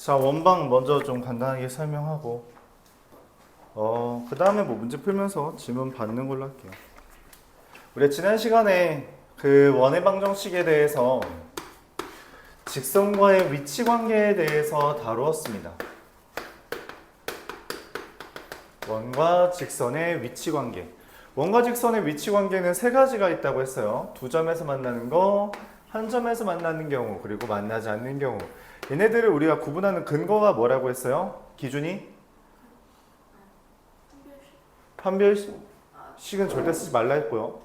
자, 원방 먼저 좀 간단하게 설명하고 그 다음에 뭐 문제 풀면서 질문 받는 걸로 할게요. 우리 지난 시간에 그 원의 방정식에 대해서 직선과의 위치 관계에 대해서 다루었습니다. 원과 직선의 위치 관계. 원과 직선의 위치 관계는 세 가지가 있다고 했어요. 두 점에서 만나는 거, 한 점에서 만나는 경우, 그리고 만나지 않는 경우. 얘네들을 우리가 구분하는 근거가 뭐라고 했어요? 기준이? 판별식은 절대 쓰지 말라 했고요.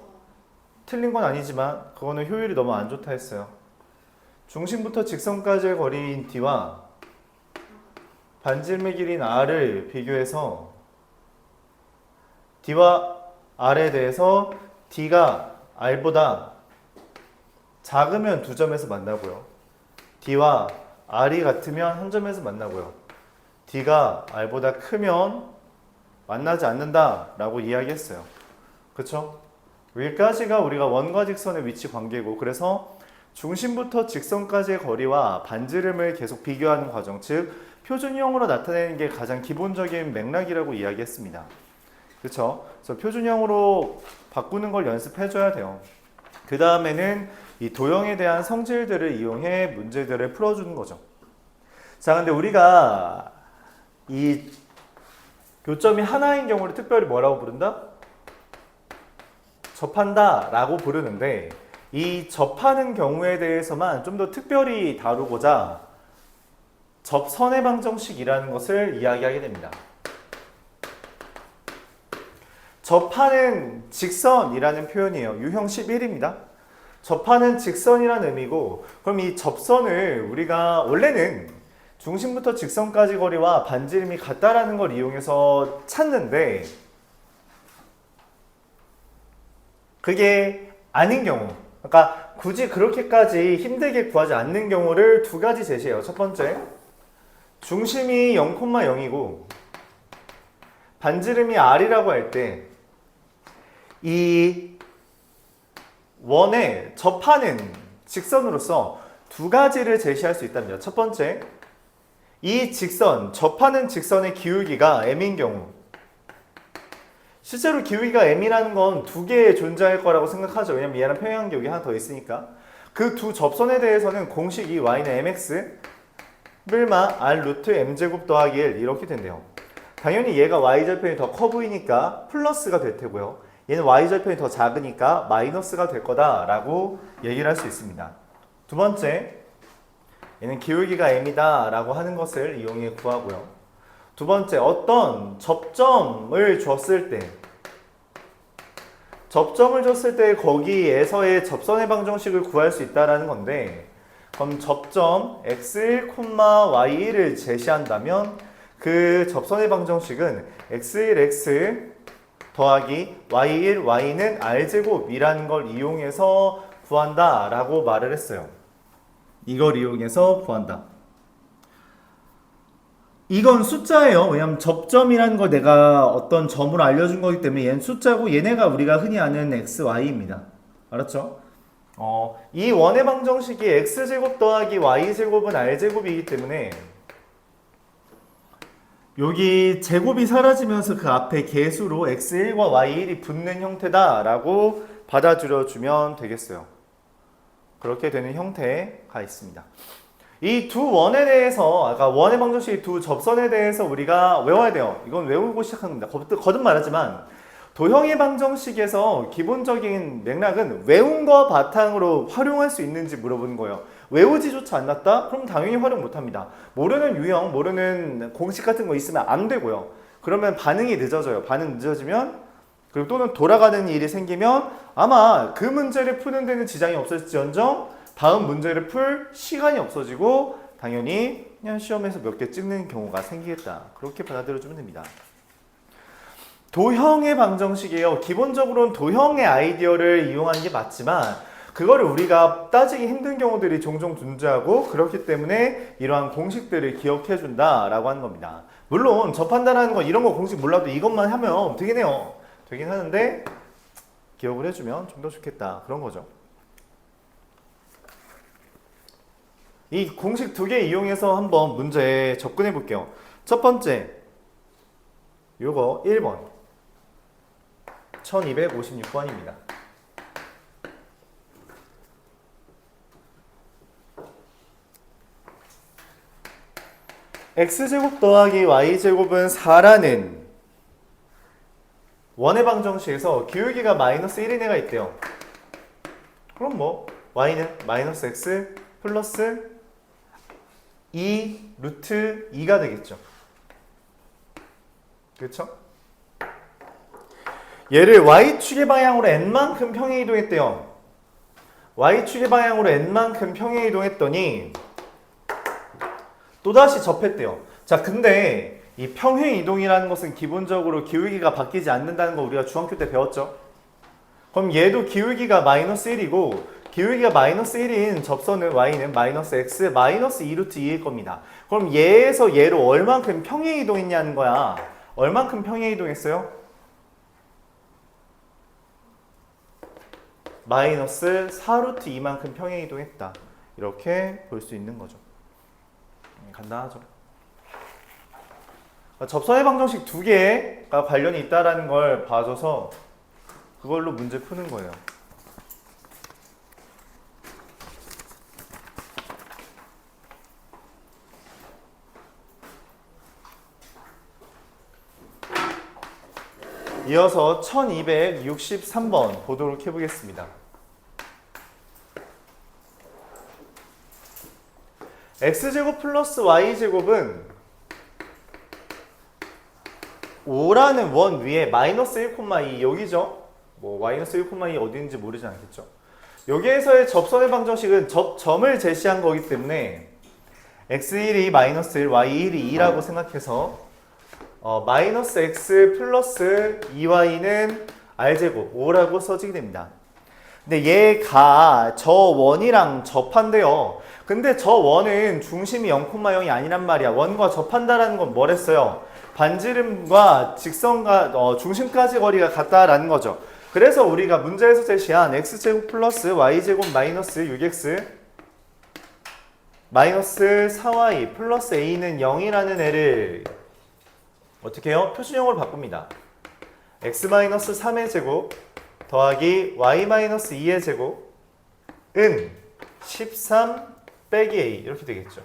틀린 건 아니지만 그거는 효율이 너무 안 좋다 했어요. 중심부터 직선까지의 거리인 D와 반지름의 길이인 R을 비교해서 D와 R에 대해서 D가 R보다 작으면 두 점에서 만나고요. D와 R이 같으면 한 점에서 만나고요. D가 R보다 크면 만나지 않는다 라고 이야기했어요. 그쵸? 여기까지가 우리가 원과 직선의 위치 관계고, 그래서 중심부터 직선까지의 거리와 반지름을 계속 비교하는 과정, 즉 표준형으로 나타내는 게 가장 기본적인 맥락이라고 이야기했습니다. 그쵸? 그래서 표준형으로 바꾸는 걸 연습해줘야 돼요. 그 다음에는 이 도형에 대한 성질들을 이용해 문제들을 풀어주는 거죠. 자, 근데 우리가 이 교점이 하나인 경우를 특별히 뭐라고 부른다? 접한다 라고 부르는데, 이 접하는 경우에 대해서만 좀 더 특별히 다루고자 접선의 방정식이라는 것을 이야기하게 됩니다. 접하는 직선이라는 표현이에요. 유형 11입니다. 접하는 직선이라는 의미고, 그럼 이 접선을 우리가 원래는 중심부터 직선까지 거리와 반지름이 같다라는 걸 이용해서 찾는데, 그게 아닌 경우, 그러니까 굳이 그렇게까지 힘들게 구하지 않는 경우를 두 가지 제시해요. 첫 번째, 중심이 0,0이고 반지름이 R이라고 할 때 이 원에 접하는 직선으로서 두 가지를 제시할 수 있답니다. 첫 번째, 이 직선, 접하는 직선의 기울기가 m인 경우, 실제로 기울기가 m이라는 건 두 개 존재할 거라고 생각하죠. 왜냐면 얘랑 평행한 기울기 하나 더 있으니까. 그 두 접선에 대해서는 공식이 y는 mx 뿔마 r 루트 m제곱 더하기 1 이렇게 된대요. 당연히 얘가 y절편이 더 커 보이니까 플러스가 될 테고요. 얘는 y절편이 더 작으니까 마이너스가 될 거다라고 얘기를 할 수 있습니다. 두 번째, 얘는 기울기가 m이다 라고 하는 것을 이용해 구하고요. 두 번째, 어떤 접점을 줬을 때 거기에서의 접선의 방정식을 구할 수 있다는 건데, 그럼 접점 x1, y1을 제시한다면 그 접선의 방정식은 x1x 더하기 y1, y는 r제곱이라는 걸 이용해서 구한다 라고 말을 했어요. 이걸 이용해서 구한다. 이건 숫자예요. 왜냐면 접점이라는 걸 내가 어떤 점으로 알려준 거기 때문에 얘는 숫자고, 얘네가 우리가 흔히 아는 x, y입니다. 알았죠? 이 원의 방정식이 x제곱 더하기 y제곱은 r제곱이기 때문에 여기 제곱이 사라지면서 그 앞에 개수로 x1과 y1이 붙는 형태다라고 받아들여주면 되겠어요. 그렇게 되는 형태가 있습니다. 이 두 원에 대해서, 아까 원의 방정식 두 접선에 대해서 우리가 외워야 돼요. 이건 외우고 시작합니다. 거듭 말하지만 도형의 방정식에서 기본적인 맥락은 외운 거 바탕으로 활용할 수 있는지 물어보는 거예요. 외우지조차 않았다? 그럼 당연히 활용 못합니다. 모르는 유형, 모르는 공식 같은 거 있으면 안 되고요. 그러면 반응이 늦어져요. 반응 늦어지면, 그리고 또는 돌아가는 일이 생기면 아마 그 문제를 푸는 데는 지장이 없을지언정 다음 문제를 풀 시간이 없어지고 당연히 그냥 시험에서 몇 개 찍는 경우가 생기겠다. 그렇게 받아들여주면 됩니다. 도형의 방정식이에요. 기본적으로는 도형의 아이디어를 이용하는 게 맞지만 그거를 우리가 따지기 힘든 경우들이 종종 존재하고, 그렇기 때문에 이러한 공식들을 기억해 준다라고 하는 겁니다. 물론 접한다라는 건 이런 거 공식 몰라도 이것만 하면 되긴 해요. 되긴 하는데 기억을 해주면 좀 더 좋겠다, 그런 거죠. 이 공식 두 개 이용해서 한번 문제 접근해 볼게요. 첫 번째, 요거 1번 1256번입니다. x제곱 더하기 y제곱은 4라는 원의 방정식에서 기울기가 마이너스 1인 애가 있대요. 그럼 뭐 y는 마이너스 x 플러스 2 루트 2가 되겠죠. 그렇죠? 얘를 y축의 방향으로 n만큼 평행 이동했대요. y축의 방향으로 n만큼 평행 이동했더니 또다시 접했대요. 자, 근데 이 평행 이동이라는 것은 기본적으로 기울기가 바뀌지 않는다는 거 우리가 중학교 때 배웠죠? 그럼 얘도 기울기가 마이너스 1이고 기울기가 마이너스 1인 접선은 y는 마이너스 x 마이너스 2루트 2일 겁니다. 그럼 얘에서 얘로 얼만큼 평행 이동했냐는 거야. 얼만큼 평행 이동했어요? 마이너스 4루트 2만큼 평행 이동했다. 이렇게 볼 수 있는 거죠. 간단하죠. 접선의 방정식 두 개가 관련이 있다는 걸 봐줘서 그걸로 문제 푸는 거예요. 이어서 1263번 보도록 해보겠습니다. x제곱 플러스 y제곱은 5라는 원 위에 마이너스 1,2 여기죠? 뭐 마이너스 1,2 어디인지 모르지 않겠죠? 여기에서의 접선의 방정식은 접점을 제시한 거기 때문에 x1이 마이너스 1, y1이 2라고 생각해서 마이너스 x 플러스 2y는 r제곱 5라고 써지게 됩니다. 근데 얘가 저 원이랑 접한대요. 근데 저 원은 중심이 0,0이 아니란 말이야. 원과 접한다라는 건 뭐랬어요? 반지름과 직선과 중심까지 거리가 같다라는 거죠. 그래서 우리가 문제에서 제시한 x제곱 플러스 y제곱 마이너스 6x 마이너스 4y 플러스 a는 0이라는 애를 어떻게 해요? 표준형으로 바꿉니다. x 마이너스 3의 제곱 더하기 y 마이너스 2의 제곱은 13 빼기 a 이렇게 되겠죠.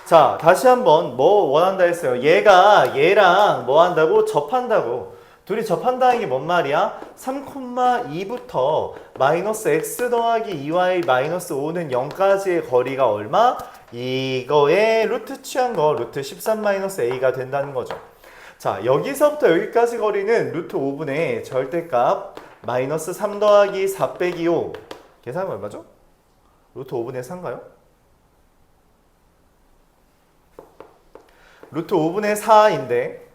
자, 다시 한번 뭐 원한다 했어요? 얘가 얘랑 뭐 한다고? 접한다고. 둘이 접한다는 게 뭔 말이야? 3,2부터 마이너스 x 더하기 2y 마이너스 5는 0까지의 거리가 얼마? 이거의 루트 취한 거 루트 13 마이너스 a가 된다는 거죠. 자, 여기서부터 여기까지 거리는 루트 5분의 절대값 마이너스 3 더하기 4 빼기 5 계산하면 얼마죠? 루트 5분의 4인가요? 루트 5분의 4인데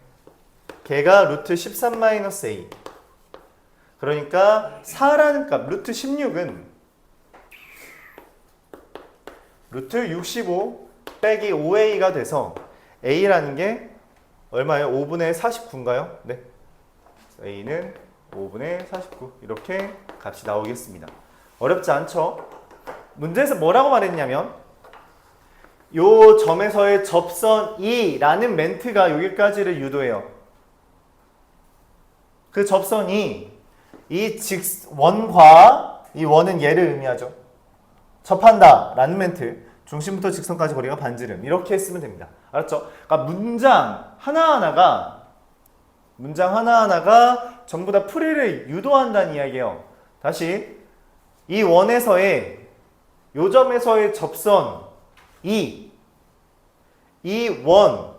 걔가 루트 13 마이너스 a 그러니까 4라는 값 루트 16은 루트 65 빼기 5a가 돼서 a라는 게 얼마예요? 5분의 49인가요? 네. a는 5분의 49 이렇게 값이 나오겠습니다. 어렵지 않죠? 문제에서 뭐라고 말했냐면 요 점에서의 접선 E라는 멘트가 여기까지를 유도해요. 그 접선이 이 원과 이 원은 얘를 의미하죠. 접한다 라는 멘트 중심부터 직선까지 거리가 반지름 이렇게 했으면 됩니다. 알았죠? 그러니까 문장 하나하나가 전부 다 풀이를 유도한다는 이야기예요. 다시 이 원에서의 요 점에서의 접선 이 원과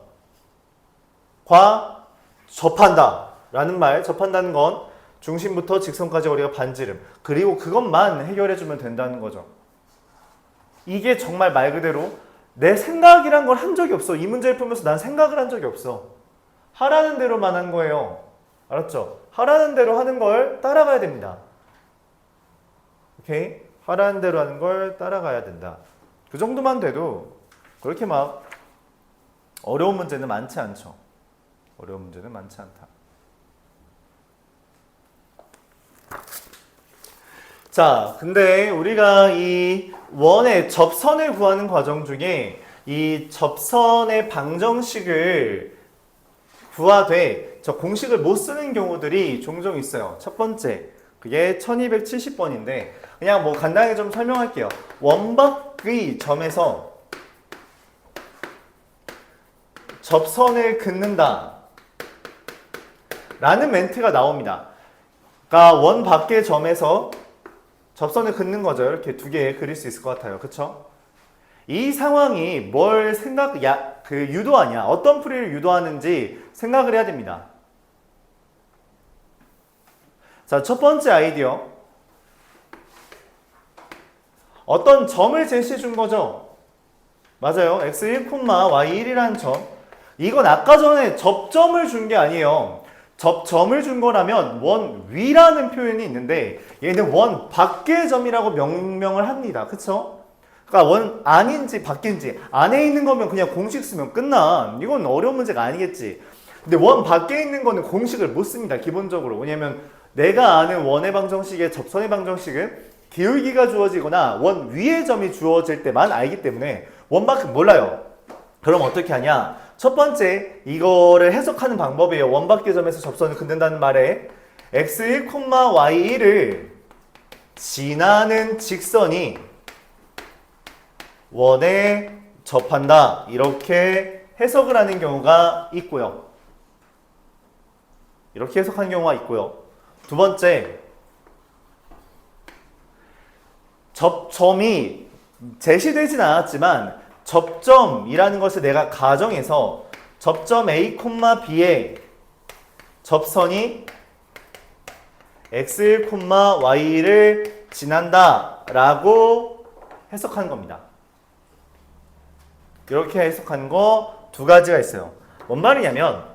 접한다라는 말, 접한다는 건 중심부터 직선까지 거리가 반지름 그리고 그것만 해결해주면 된다는 거죠. 이게 정말 말 그대로 내 생각이란 걸 한 적이 없어. 이 문제를 풀면서 난 생각을 한 적이 없어. 하라는 대로만 한 거예요. 알았죠? 하라는 대로 하는 걸 따라가야 됩니다. 오케이? 하라는 대로 하는 걸 따라가야 된다. 그 정도만 돼도 그렇게 막 어려운 문제는 많지 않죠. 어려운 문제는 많지 않다. 자, 근데 우리가 이 원의 접선을 구하는 과정 중에 이 접선의 방정식을 구하되 저 공식을 못 쓰는 경우들이 종종 있어요. 첫 번째, 그게 1270번인데 그냥 뭐 간단하게 좀 설명할게요. 원박의 점에서 접선을 긋는다 라는 멘트가 나옵니다. 그러니까 원 밖의 점에서 접선을 긋는 거죠. 이렇게 두 개 그릴 수 있을 것 같아요. 그쵸? 이 상황이 뭘 유도하냐, 어떤 풀이를 유도하는지 생각을 해야 됩니다. 자, 첫 번째 아이디어. 어떤 점을 제시해 준 거죠. 맞아요. x1, y1이라는 점. 이건 아까 전에 접점을 준 게 아니에요. 접점을 준 거라면 원 위라는 표현이 있는데 얘는 원 밖의 점이라고 명명을 합니다. 그쵸? 그러니까 원 안인지 밖인지 안에 있는 거면 그냥 공식 쓰면 끝나. 이건 어려운 문제가 아니겠지. 근데 원 밖에 있는 거는 공식을 못 씁니다. 기본적으로. 왜냐면 내가 아는 원의 방정식의 접선의 방정식은 기울기가 주어지거나 원 위의 점이 주어질 때만 알기 때문에 원 밖은 몰라요. 그럼 어떻게 하냐? 첫 번째, 이거를 해석하는 방법이에요. 원 밖의 점에서 접선을 긋는다는 말에 x1, y1을 지나는 직선이 원에 접한다. 이렇게 해석을 하는 경우가 있고요. 이렇게 해석하는 경우가 있고요. 두 번째, 접점이 제시되진 않았지만 접점이라는 것을 내가 가정해서 접점 A, B의 접선이 x1, y를 지난다 라고 해석하는 겁니다. 이렇게 해석하는 거 두 가지가 있어요. 뭔 말이냐면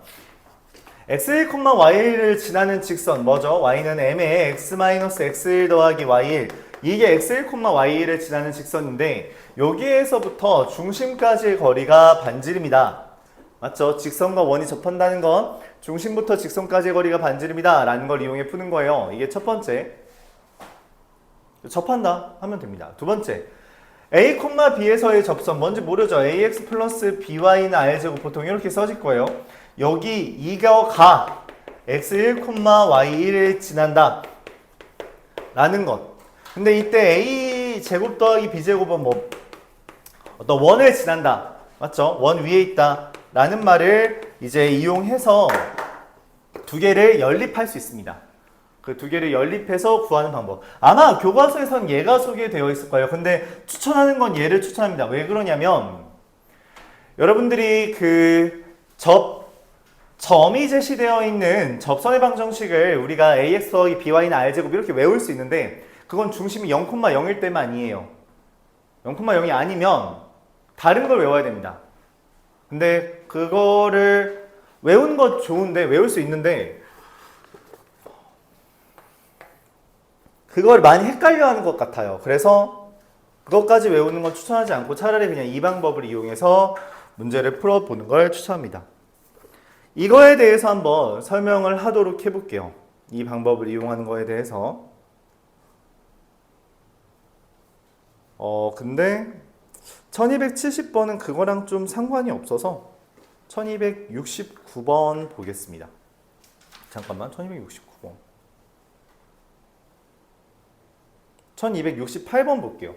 x1, y를 지나는 직선 뭐죠? y는 m의 x-x1 더하기 y1 이게 x1, y1을 지나는 직선인데 여기에서부터 중심까지의 거리가 반지름이다. 맞죠? 직선과 원이 접한다는 건 중심부터 직선까지의 거리가 반지름이다 라는 걸 이용해 푸는 거예요. 이게 첫 번째. 접한다 하면 됩니다. 두 번째, A, B에서의 접선 뭔지 모르죠? ax 플러스 by는 r제곱 보통 이렇게 써질 거예요. 여기 이거가 x1, y1을 지난다 라는 것. 근데 이때 a 제곱 더하기 b 제곱은 뭐 어떤 원을 지난다. 맞죠? 원 위에 있다 라는 말을 이제 이용해서 두 개를 연립할 수 있습니다. 그 두 개를 연립해서 구하는 방법. 아마 교과서에선 얘가 소개되어 있을 거예요. 근데 추천하는 건 얘를 추천합니다. 왜 그러냐면 여러분들이 점이 제시되어 있는 접선의 방정식을 우리가 ax 더하기 by는 r제곱 이렇게 외울 수 있는데 그건 중심이 0,0일 때만이에요. 0,0이 아니면 다른 걸 외워야 됩니다. 근데 그거를 외우는 거 좋은데 외울 수 있는데 그걸 많이 헷갈려하는 것 같아요. 그래서 그것까지 외우는 건 추천하지 않고 차라리 그냥 이 방법을 이용해서 문제를 풀어보는 걸 추천합니다. 이거에 대해서 한번 설명을 하도록 해볼게요. 이 방법을 이용하는 거에 대해서. 근데 1270번은 그거랑 좀 상관이 없어서 1269번 보겠습니다. 잠깐만, 1269번. 1268번 볼게요.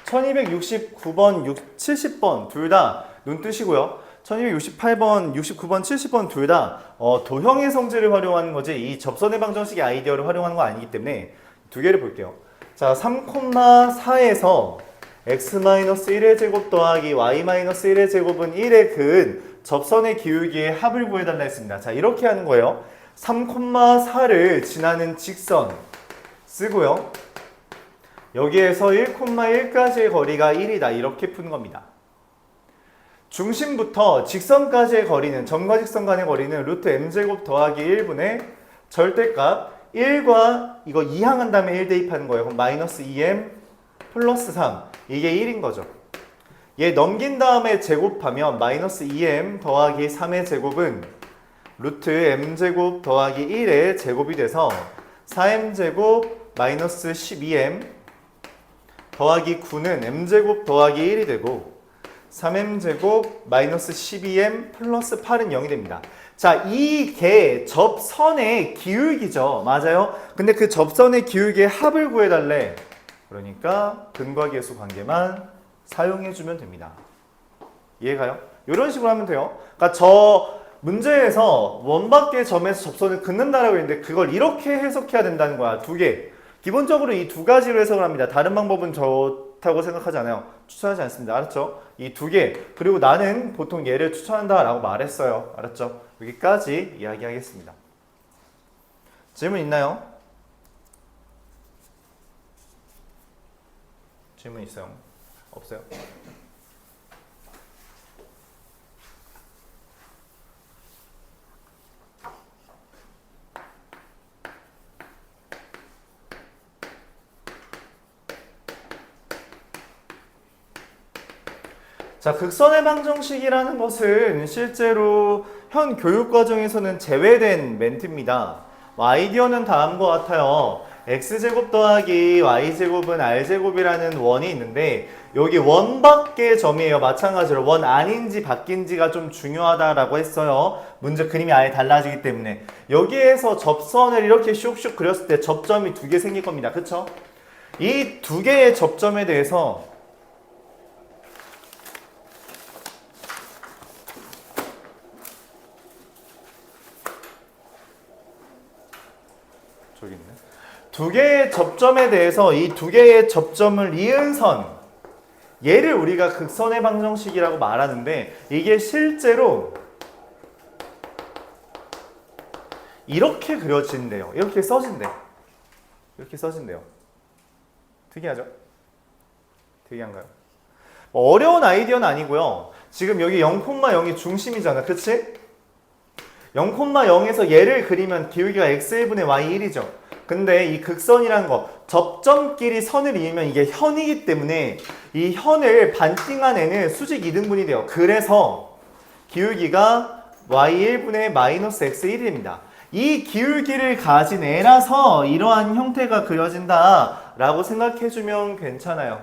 1269번, 70번 둘 다 눈 뜨시고요. 1268번, 69번, 70번 둘 다 도형의 성질을 활용하는 거지 이 접선의 방정식의 아이디어를 활용하는 거 아니기 때문에 두 개를 볼게요. 자, 3,4에서 x-1의 제곱 더하기 y-1의 제곱은 1의 근 접선의 기울기의 합을 구해달라 했습니다. 자, 이렇게 하는 거예요. 3,4를 지나는 직선 쓰고요. 여기에서 1,1까지의 거리가 1이다. 이렇게 푸는 겁니다. 중심부터 직선까지의 거리는, 점과 직선 간의 거리는 루트 m제곱 더하기 1분의 절대값 1과 이거 2항한 다음에 1 대입하는 거예요. 그럼 마이너스 2m 플러스 3. 이게 1인 거죠. 얘 넘긴 다음에 제곱하면 마이너스 2m 더하기 3의 제곱은 루트 m제곱 더하기 1의 제곱이 돼서 4m제곱 마이너스 12m 더하기 9는 m제곱 더하기 1이 되고 3m제곱 마이너스 12m 플러스 8은 0이 됩니다. 자, 이게 접선의 기울기죠. 맞아요? 근데 그 접선의 기울기의 합을 구해달래. 그러니까 근과 계수 관계만 사용해주면 됩니다. 이해가요? 이런 식으로 하면 돼요. 그러니까 저 문제에서 원밖의 점에서 접선을 긋는다라고 했는데 그걸 이렇게 해석해야 된다는 거야. 두 개. 기본적으로 이 두 가지로 해석을 합니다. 다른 방법은 좋다고 생각하지 않아요. 추천하지 않습니다. 알았죠? 이 두 개. 그리고 나는 보통 얘를 추천한다라고 말했어요. 알았죠? 여기까지 이야기하겠습니다. 질문 있나요? 질문 있어요? 없어요? 자, 극선의 방정식이라는 것은 실제로 현 교육과정에서는 제외된 멘트입니다. 아이디어는 다음과 같아요. x제곱 더하기 y제곱은 r제곱이라는 원이 있는데 여기 원 밖의 점이에요. 마찬가지로 원 아닌지 바뀐지가 좀 중요하다라고 했어요. 문제 그림이 아예 달라지기 때문에 여기에서 접선을 이렇게 슉슉 그렸을 때 접점이 두 개 생길 겁니다. 그쵸? 이 두 개의 접점에 대해서 저기 있네. 두 개의 접점에 대해서 이 두 개의 접점을 이은 선, 얘를 우리가 극선의 방정식이라고 말하는데 이게 실제로 이렇게 그려진대요. 이렇게 써진대요. 이렇게 써진대요. 특이하죠? 특이한가요? 어려운 아이디어는 아니고요. 지금 여기 0,0이 중심이잖아. 그치? 0,0에서 얘를 그리면 기울기가 x1분의 y1이죠. 근데 이 극선이라는 거 접점끼리 선을 이으면 이게 현이기 때문에 이 현을 반띵한 애는 수직 이등분이 돼요. 그래서 기울기가 y1분의 마이너스 x1이 됩니다. 이 기울기를 가진 애라서 이러한 형태가 그려진다 라고 생각해주면 괜찮아요.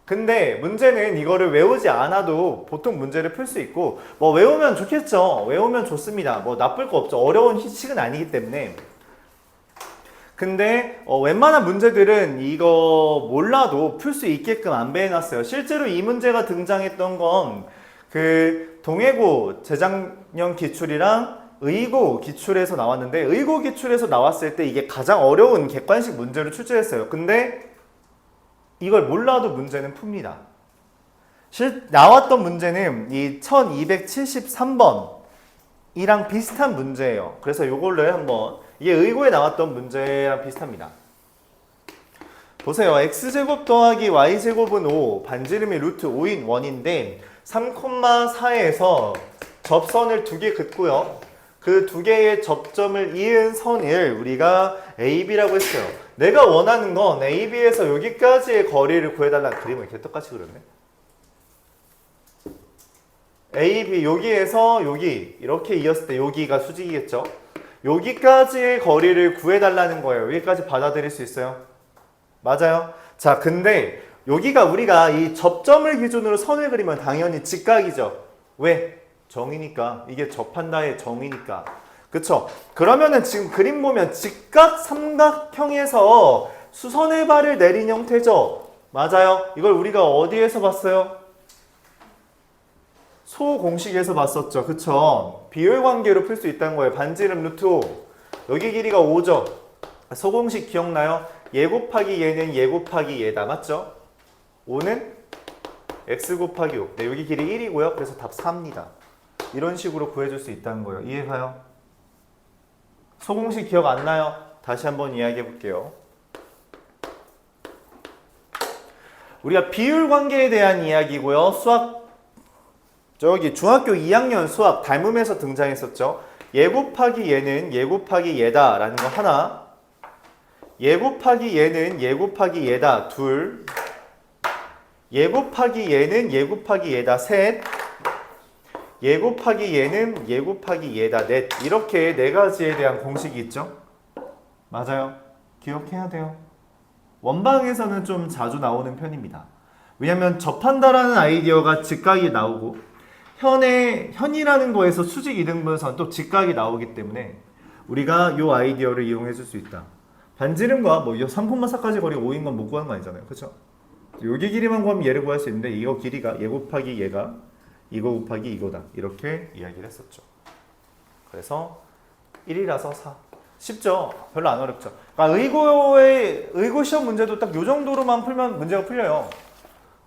근데 문제는 이거를 외우지 않아도 보통 문제를 풀 수 있고 뭐 외우면 좋겠죠. 외우면 좋습니다. 뭐 나쁠 거 없죠. 어려운 식은 아니기 때문에. 근데 웬만한 문제들은 이거 몰라도 풀 수 있게끔 안배해놨어요. 실제로 이 문제가 등장했던 건 그 동해고 재작년 기출이랑 의고 기출에서 나왔는데 의고 기출에서 나왔을 때 이게 가장 어려운 객관식 문제로 출제했어요. 근데 이걸 몰라도 문제는 풉니다. 나왔던 문제는 이 1273번이랑 비슷한 문제예요. 그래서 이걸로 한번 이게 의고에 나왔던 문제랑 비슷합니다. 보세요. x제곱 더하기 y제곱은 5, 반지름이 루트 5인 원인데 3,4에서 접선을 두 개 긋고요. 그 두 개의 접점을 이은 선을 우리가 AB라고 했어요. 내가 원하는 건 AB에서 여기까지의 거리를 구해달라는 그림을 이렇게 똑같이 그렸네. AB 여기에서 여기 이렇게 이었을 때 여기가 수직이겠죠. 여기까지의 거리를 구해달라는 거예요. 여기까지 받아들일 수 있어요? 맞아요. 자, 근데 여기가 우리가 이 접점을 기준으로 선을 그리면 당연히 직각이죠. 왜? 정이니까. 이게 접한다의 정이니까. 그쵸? 그러면은 지금 그림 보면 직각 삼각형에서 수선의 발을 내린 형태죠. 맞아요. 이걸 우리가 어디에서 봤어요? 소공식에서 봤었죠. 그쵸? 비율 관계로 풀 수 있다는 거예요. 반지름 루트 5. 여기 길이가 5죠. 소공식 기억나요? 얘 곱하기 얘는 얘 곱하기 얘다. 맞죠? 5는 x 곱하기 5. 네, 여기 길이 1이고요. 그래서 답 4입니다. 이런 식으로 구해줄 수 있다는 거예요. 이해가요? 소공식 기억 안 나요? 다시 한번 이야기해 볼게요. 우리가 비율 관계에 대한 이야기고요. 수학 저기 중학교 2학년 수학 닮음에서 등장했었죠. 얘 곱하기 얘는 얘 곱하기 얘다 라는 거 하나, 얘 곱하기 얘는 얘 곱하기 얘다 둘, 얘 곱하기 얘는 얘 곱하기 얘다 셋, 얘 곱하기 얘는 얘 곱하기 얘다 넷. 이렇게 네 가지에 대한 공식이 있죠. 맞아요. 기억해야 돼요. 원방에서는 좀 자주 나오는 편입니다. 왜냐면 접한다라는 아이디어가 직각이 나오고 현이라는 거에서 수직 이등분선 또 직각이 나오기 때문에 우리가 이 아이디어를 이용해 줄 수 있다. 반지름과 뭐 3콤마 4까지 거리 5인 건 못 구하는 거 아니잖아요. 그렇죠? 여기 길이만 구하면 얘를 구할 수 있는데 이거 길이가 얘 곱하기 얘가 이거 곱하기 이거다. 이렇게 이야기를 했었죠. 그래서 1이라서 4. 쉽죠? 별로 안 어렵죠? 그러니까 의고 시험 문제도 딱 요 정도로만 풀면 문제가 풀려요.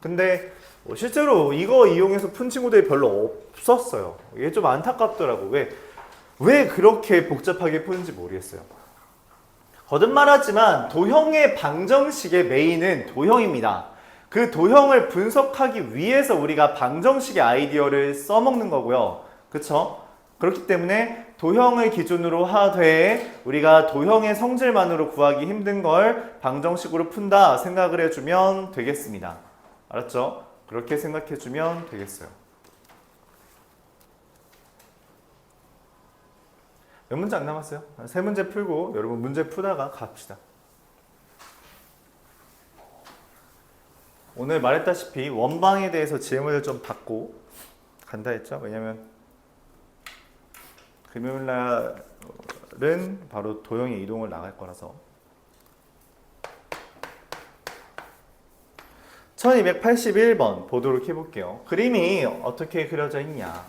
근데 실제로 이거 이용해서 푼 친구들이 별로 없었어요. 이게 좀 안타깝더라고. 왜 그렇게 복잡하게 푸는지 모르겠어요. 거듭말하지만 도형의 방정식의 메인은 도형입니다. 그 도형을 분석하기 위해서 우리가 방정식의 아이디어를 써먹는 거고요. 그쵸? 그렇기 때문에 도형을 기준으로 하되 우리가 도형의 성질만으로 구하기 힘든 걸 방정식으로 푼다 생각을 해주면 되겠습니다. 알았죠? 그렇게 생각해주면 되겠어요. 몇 문제 안 남았어요? 한 3문제 풀고 여러분 문제 푸다가 갑시다. 오늘 말했다시피 원방에 대해서 질문을 좀 받고 간다 했죠? 왜냐면 금요일날은 바로 도형의 이동을 나갈 거라서. 1281번 보도록 해볼게요. 그림이 어떻게 그려져 있냐.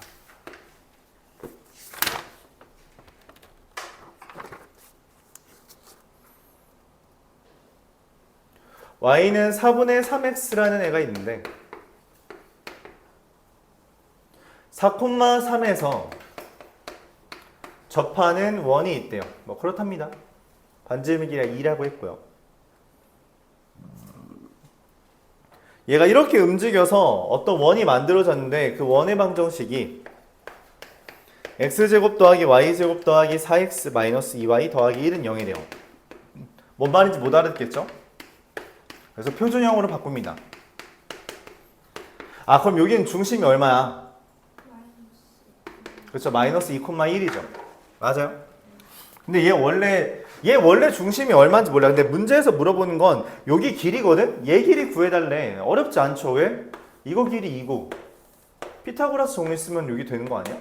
y는 4분의 3x라는 애가 있는데 4,3에서 접하는 원이 있대요. 뭐 그렇답니다. 반지름의 길이가 2라고 했고요. 얘가 이렇게 움직여서 어떤 원이 만들어졌는데 그 원의 방정식이 x제곱 더하기 y제곱 더하기 4x 마이너스 2y 더하기 1은 0이래요. 뭔 말인지 못 알아듣겠죠? 그래서 표준형으로 바꿉니다. 아, 그럼 여기는 중심이 얼마야? 그렇죠. 마이너스 2,1이죠. 맞아요. 근데 얘 원래 중심이 얼마인지 몰라. 근데 문제에서 물어보는 건 여기 길이거든? 얘 길이 구해달래. 어렵지 않죠? 왜? 이거 길이 2고 피타고라스 정리 쓰면 여기 되는 거 아니야?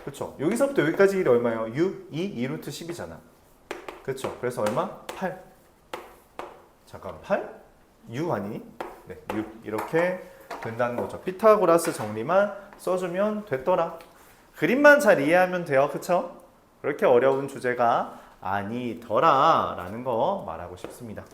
그렇죠. 여기서부터 여기까지 길이 얼마예요? 6, 2 루트 10이잖아. 그렇죠. 그래서 얼마? 8. 잠깐 8? 6 아니니? 네, 6 이렇게 된다는 거죠. 피타고라스 정리만 써주면 됐더라. 그림만 잘 이해하면 돼요. 그쵸? 그렇게 어려운 주제가 아니더라 라는 거 말하고 싶습니다.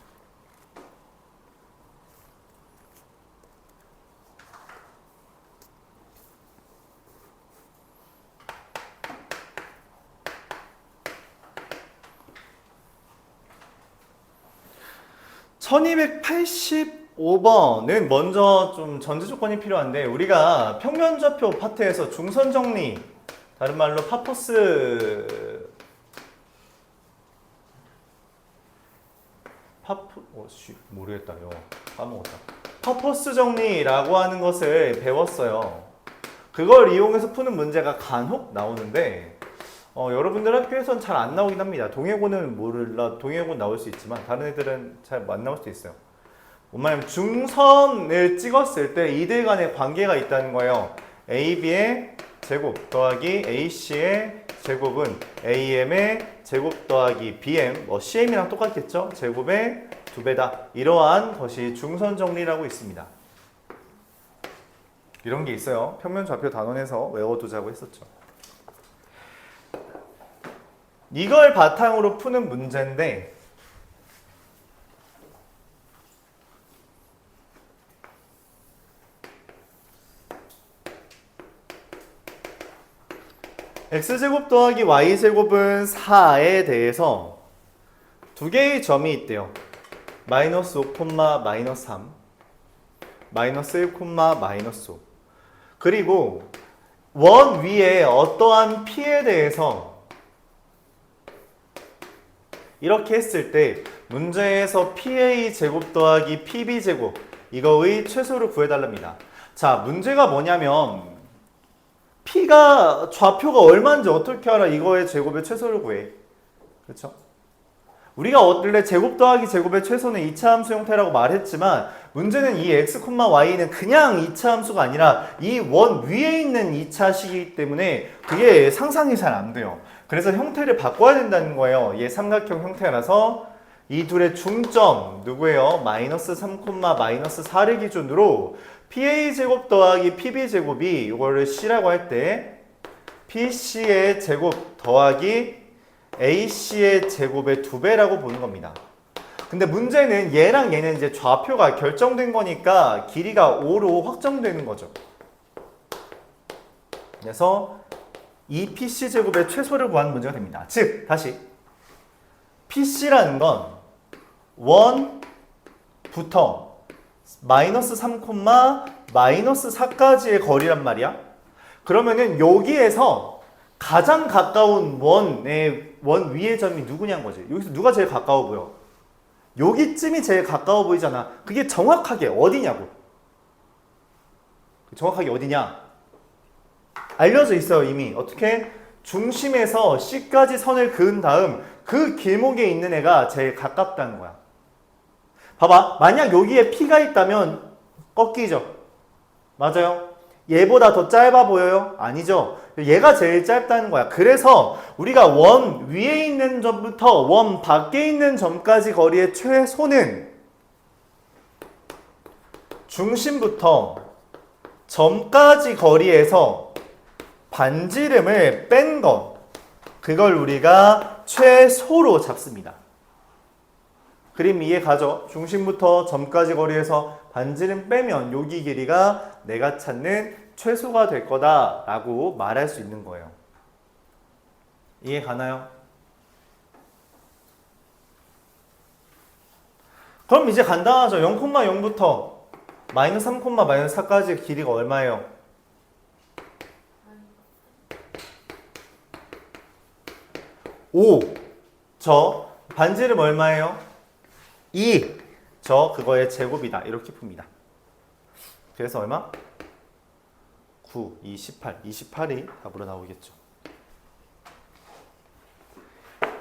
(1285번은) 먼저 좀 전제 조건이 필요한데 우리가 평면좌표 파트에서 중선 정리, 다른 말로 모르겠다. 이거 까먹었다. 파퍼스 정리라고 하는 것을 배웠어요. 그걸 이용해서 푸는 문제가 간혹 나오는데 여러분들 학교에선 잘 안 나오긴 합니다. 동해고는 몰라. 동해고는 나올 수 있지만 다른 애들은 잘 안 나올 수도 있어요. 뭐냐면 중선을 찍었을 때 이들 간의 관계가 있다는 거예요. AB의 제곱 더하기 AC의 제곱은 AM의 제곱 더하기 BM, CM이랑 똑같겠죠? 제곱의 2배다. 이러한 것이 중선 정리라고 있습니다. 이런 게 있어요. 평면좌표 단원에서 외워두자고 했었죠. 이걸 바탕으로 푸는 문제인데 x제곱 더하기 y제곱은 4에 대해서 두 개의 점이 있대요. 마이너스 5, 마이너스 3, 마이너스 1, 마이너스 5. 그리고 원 위에 어떠한 p에 대해서 이렇게 했을 때 문제에서 PA 제곱 더하기 PB 제곱 이거의 최소를 구해달랍니다. 자, 문제가 뭐냐면 P가 좌표가 얼마인지 어떻게 알아? 이거의 제곱의 최소를 구해. 그렇죠? 우리가 원래 제곱 더하기 제곱의 최소는 2차 함수 형태라고 말했지만 문제는 이 x, y는 그냥 2차 함수가 아니라 이 원 위에 있는 2차식이기 때문에 그게 상상이 잘 안 돼요. 그래서 형태를 바꿔야 된다는 거예요. 얘 삼각형 형태라서 이 둘의 중점 누구예요? 마이너스 3, 마이너스 4를 기준으로 PA제곱 더하기 PB제곱이 이거를 C라고 할 때 PC의 제곱 더하기 AC의 제곱의 2배라고 보는 겁니다. 근데 문제는 얘랑 얘는 이제 좌표가 결정된 거니까 길이가 5로 확정되는 거죠. 그래서 이 PC제곱의 최소를 구하는 문제가 됩니다. 즉, 다시 PC라는 건 1부터 마이너스 3, 마이너스 4까지의 거리란 말이야. 그러면은 여기에서 가장 가까운 원 위의 점이 누구냐는 거지. 여기서 누가 제일 가까워 보여? 여기쯤이 제일 가까워 보이잖아. 그게 정확하게 어디냐고. 정확하게 어디냐? 알려져 있어요, 이미. 어떻게? 중심에서 C까지 선을 그은 다음 그 길목에 있는 애가 제일 가깝다는 거야. 봐봐. 만약 여기에 P가 있다면 꺾이죠. 맞아요? 얘보다 더 짧아 보여요? 아니죠. 얘가 제일 짧다는 거야. 그래서 우리가 원 위에 있는 점부터 원 밖에 있는 점까지 거리의 최소는 중심부터 점까지 거리에서 반지름을 뺀 것, 그걸 우리가 최소로 잡습니다. 그림 이해 가죠? 중심부터 점까지 거리에서 반지름 빼면 여기 길이가 내가 찾는 최소가 될 거다라고 말할 수 있는 거예요. 이해 가나요? 그럼 이제 간단하죠. 0,0부터 마이너스 3, 마이너스 4까지 길이가 얼마예요? 5. 저 반지름 얼마예요? 2. 저 그거의 제곱이다. 이렇게 풉니다. 그래서 얼마? 9, 2, 18. 28이 답으로 나오겠죠.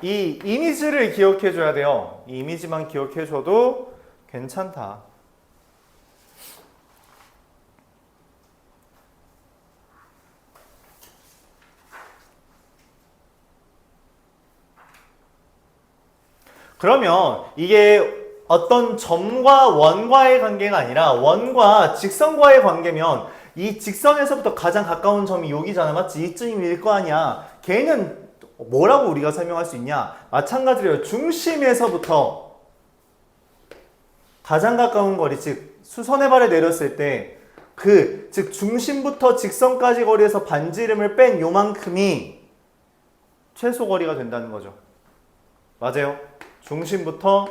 이 이미지를 기억해 줘야 돼요. 이 이미지만 기억해 줘도 괜찮다. 그러면 이게 어떤 점과 원과의 관계가 아니라 원과 직선과의 관계면 이 직선에서부터 가장 가까운 점이 여기잖아. 맞지? 이쯤일 거 아니야. 걔는 뭐라고 우리가 설명할 수 있냐? 마찬가지로 중심에서부터 가장 가까운 거리, 즉 수선의 발에 내렸을 때 즉 중심부터 직선까지 거리에서 반지름을 뺀 요만큼이 최소 거리가 된다는 거죠. 맞아요? 중심부터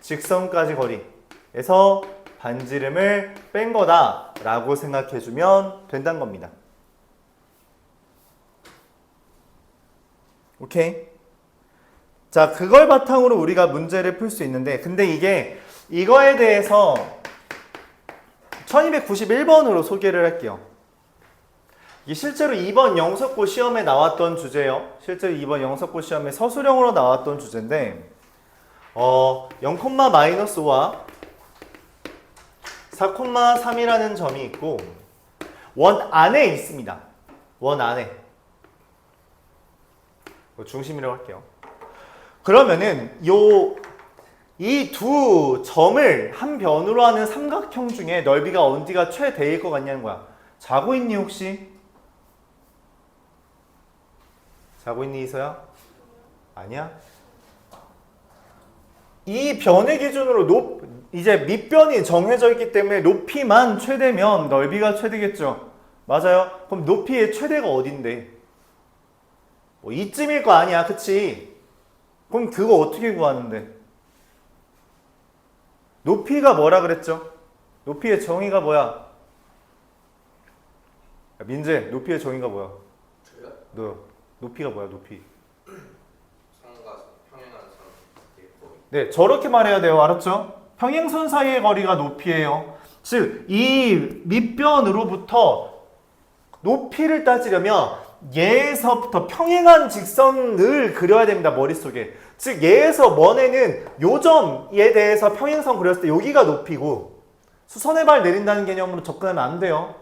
직선까지 거리에서 반지름을 뺀 거다라고 생각해주면 된다는 겁니다. 오케이? 자, 그걸 바탕으로 우리가 문제를 풀 수 있는데, 근데 이거에 대해서 1291번으로 소개를 할게요. 이게 실제로 이번 영석고 시험에 나왔던 주제예요. 실제로 이번 영석고 시험에 서술형으로 나왔던 주제인데 0,-5와 4,3이라는 점이 있고 원 안에 있습니다. 원 안에. 중심이라고 할게요. 그러면은 이 두 점을 한 변으로 하는 삼각형 중에 넓이가 어디가 최대일 것 같냐는 거야. 자고 있니 혹시? 자고 있니 이서야? 아니야? 이 변의 기준으로 이제 밑변이 정해져 있기 때문에 높이만 최대면 넓이가 최대겠죠. 맞아요? 그럼 높이의 최대가 어딘데? 뭐 이쯤일 거 아니야, 그치? 그럼 그거 어떻게 구하는데? 높이가 뭐라 그랬죠? 높이의 정의가 뭐야? 야, 민재, 높이의 정의가 뭐야? 저요? 너 높이가 뭐야, 높이? 상과 평행하는 사이의 거리. 네, 저렇게 말해야 돼요. 알았죠? 평행선 사이의 거리가 높이예요. 즉, 이 밑변으로부터 높이를 따지려면 얘에서부터 평행한 직선을 그려야 됩니다. 머릿속에. 즉 얘에서 먼 애는 요 점에 대해서 평행선 그렸을 때 여기가 높이고 수선의 발 내린다는 개념으로 접근하면 안 돼요.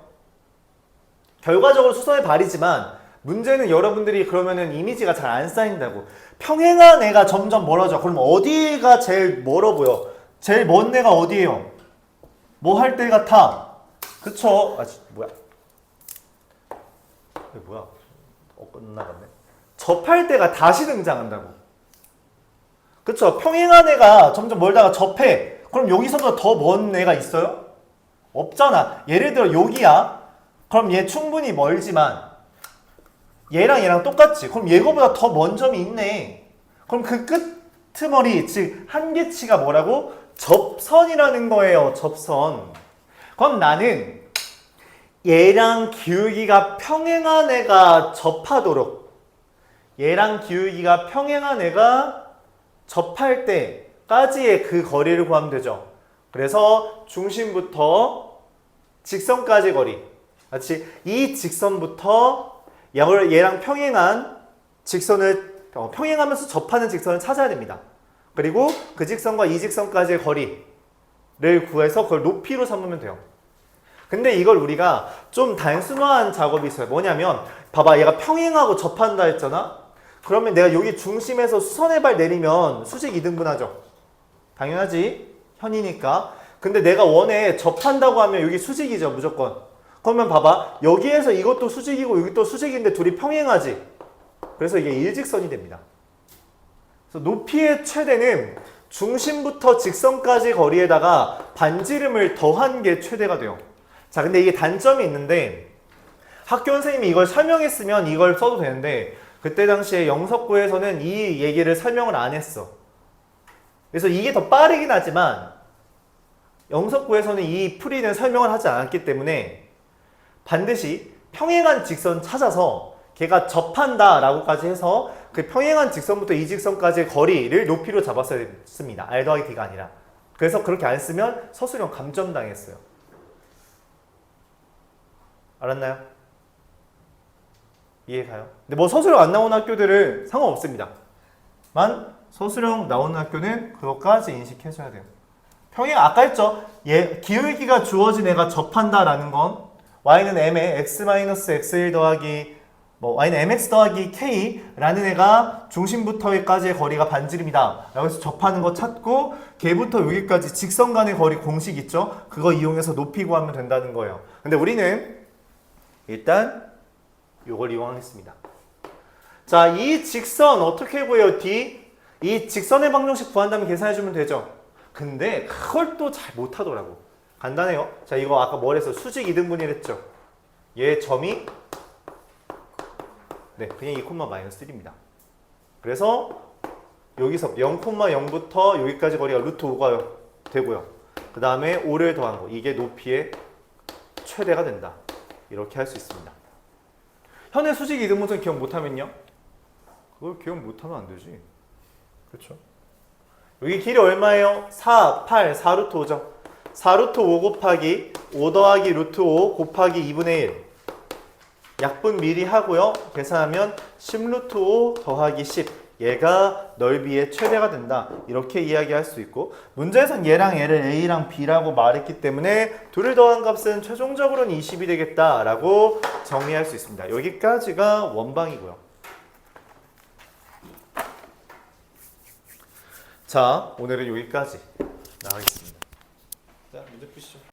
결과적으로 수선의 발이지만 문제는 여러분들이 그러면은 이미지가 잘 안 쌓인다고. 평행한 애가 점점 멀어져. 그럼 어디가 제일 멀어 보여? 제일 먼 애가 어디예요? 뭐 할 때 같아? 그쵸? 아, 뭐야? 이게 뭐야? 끝나갔네. 접할 때가 다시 등장한다고. 그쵸? 평행한 애가 점점 멀다가 접해. 그럼 여기서보다 더 먼 애가 있어요? 없잖아. 예를 들어 여기야. 그럼 얘 충분히 멀지만 얘랑 얘랑 똑같지. 그럼 얘거보다 더 먼 점이 있네. 그럼 그 끄트머리, 즉 한계치가 뭐라고? 접선이라는 거예요. 접선. 그럼 나는 얘랑 기울기가 평행한 애가 접하도록, 얘랑 기울기가 평행한 애가 접할 때까지의 그 거리를 구하면 되죠. 그래서 중심부터 직선까지 거리, 마치 이 직선부터 얘랑 평행한 직선을 평행하면서 접하는 직선을 찾아야 됩니다. 그리고 그 직선과 이 직선까지의 거리를 구해서 그걸 높이로 삼으면 돼요. 근데 이걸 우리가 좀 단순화한 작업이 있어요. 뭐냐면 봐봐, 얘가 평행하고 접한다 했잖아. 그러면 내가 여기 중심에서 수선의 발 내리면 수직 이등분하죠. 당연하지, 현이니까. 근데 내가 원에 접한다고 하면 여기 수직이죠, 무조건. 그러면 봐봐, 여기에서 이것도 수직이고 여기 또 수직인데 둘이 평행하지. 그래서 이게 일직선이 됩니다. 그래서 높이의 최대는 중심부터 직선까지 거리에다가 반지름을 더한 게 최대가 돼요. 자, 근데 이게 단점이 있는데 학교 선생님이 이걸 설명했으면 이걸 써도 되는데 그때 당시에 영석고에서는 이 얘기를 설명을 안 했어. 그래서 이게 더 빠르긴 하지만 영석고에서는 이 풀이는 설명을 하지 않았기 때문에 반드시 평행한 직선 찾아서 걔가 접한다 라고까지 해서 그 평행한 직선부터 이 직선까지의 거리를 높이로 잡았어야 했습니다. R 더하기 D가 아니라. 그래서 그렇게 안 쓰면 서술형 감점당했어요. 알았나요? 이해가요? 근데 뭐 서술형 안 나오는 학교들은 상관없습니다. 만 서술형 나오는 학교는 그것까지 인식해줘야 돼요. 평행 아까 했죠? 얘 기울기가 주어진 애가 접한다라는 건 y는 m에 x-x1 더하기 y는 mx 더하기 k라는 애가 중심부터까지의 거리가 반지름이다. 여기서 접하는 거 찾고 걔부터 여기까지 직선 간의 거리 공식 있죠? 그거 이용해서 높이 구하면 된다는 거예요. 근데 우리는 일단 이걸 이용하겠습니다. 자, 이 직선 어떻게 구해요? D? 이 직선의 방정식 구한다면 계산해주면 되죠. 근데 그걸 또 잘 못하더라고. 간단해요. 자, 이거 아까 뭘 했어? 수직 2등분이라 했죠. 얘 점이 그냥 2,-3입니다. 그래서 여기서 0,0부터 여기까지 거리가 루트 5가 되고요. 그 다음에 5를 더한 거. 이게 높이의 최대가 된다. 이렇게 할 수 있습니다. 현의 수직 이등분선 기억 못하면요? 그걸 기억 못하면 안 되지. 그렇죠? 여기 길이 얼마예요? 4, 8, 4루트 5죠. 4루트 5 곱하기 5 더하기 루트 5 곱하기 2분의 1. 약분 미리 하고요. 계산하면 10루트 5 더하기 10. 얘가 넓이의 최대가 된다. 이렇게 이야기할 수 있고 문제에선 얘랑 얘를 A랑 B라고 말했기 때문에 둘을 더한 값은 최종적으로는 20이 되겠다라고 정리할 수 있습니다. 여기까지가 원방이고요. 자, 오늘은 여기까지 나가겠습니다. 자, 문제 푸시죠.